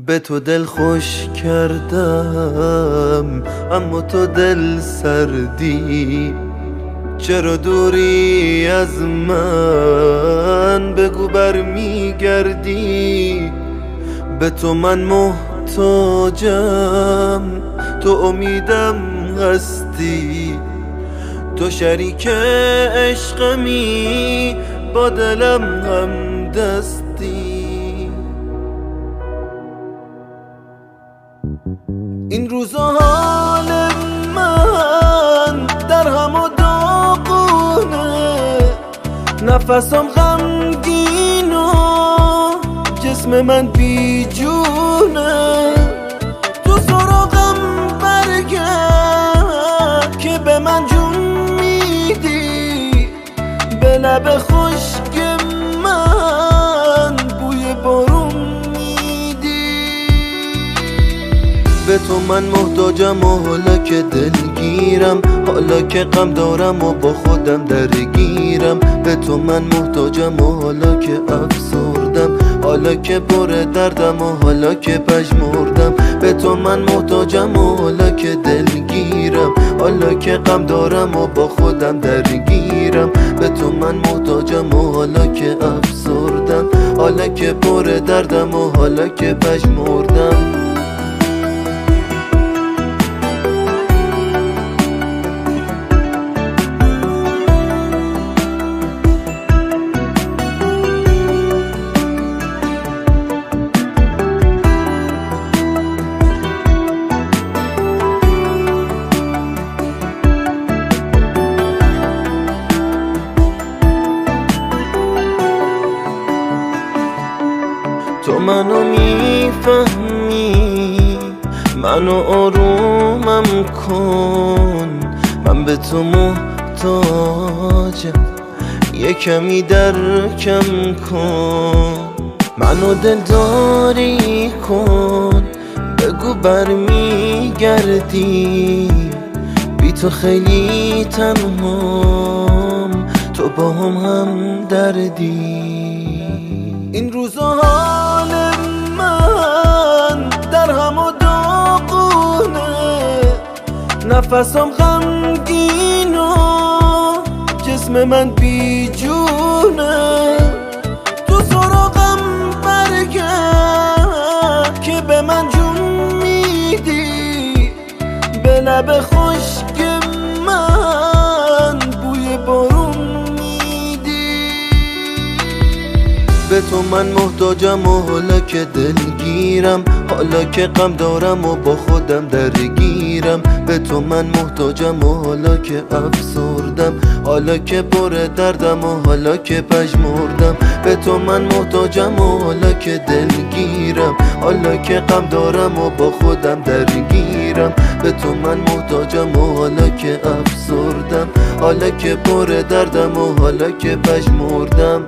به تو دل خوش کردم اما تو دل سردی. چرا دوری از من بگو برمیگردی. به تو من محتاجم، تو امیدم هستی. تو شریک عشقمی، با دلم هم دستی. این روزا حال من در هم و داغونه، نفسم غمگین و جسم من بیجونه. تو سراغم برگرد که به من جون میدی، به لب خشک من بوی بارون میدی. به تو من محتاجم و حالا که دلگیرم، حالا که غم دارم و با خودم درگیرم. به تو من محتاجم و حالا که افسردم، حالا که پر دردم و حالا که پژمردم. به تو من محتاجم و حالا که دلگیرم، حالا که غم دارم و با خودم درگیرم. به تو من محتاجم و حالا که افسردم، حالا که پر دردم و حالا که پژمردم. تو منو میفهمی، منو آرومم کن. من به تو محتاجم، یه کمی درکم کن. منو دلداری کن، بگو برمیگردی. بی تو خیلی تنهام، تو با هم دردی. این روزا حال من در هم و داغونه، نفسم غمگین و جسم من بیجونه. تو سراغم برگرد که به من جون میدی، به لب خشک من بوی بارون میدی. به تو من محتاجم و حالا که دلگیرم، حالا که غم دارم و با خودم درگیرم. به تو من محتاجم و حالا که افسردم، حالا که پر دردم و حالا که پژمردم. به تو من محتاجم و حالا که دلگیرم، حالا که غم دارم و با خودم درگیرم. به تو من محتاجم و حالا که افسردم، حالا که پر دردم و حالا که پژمردم.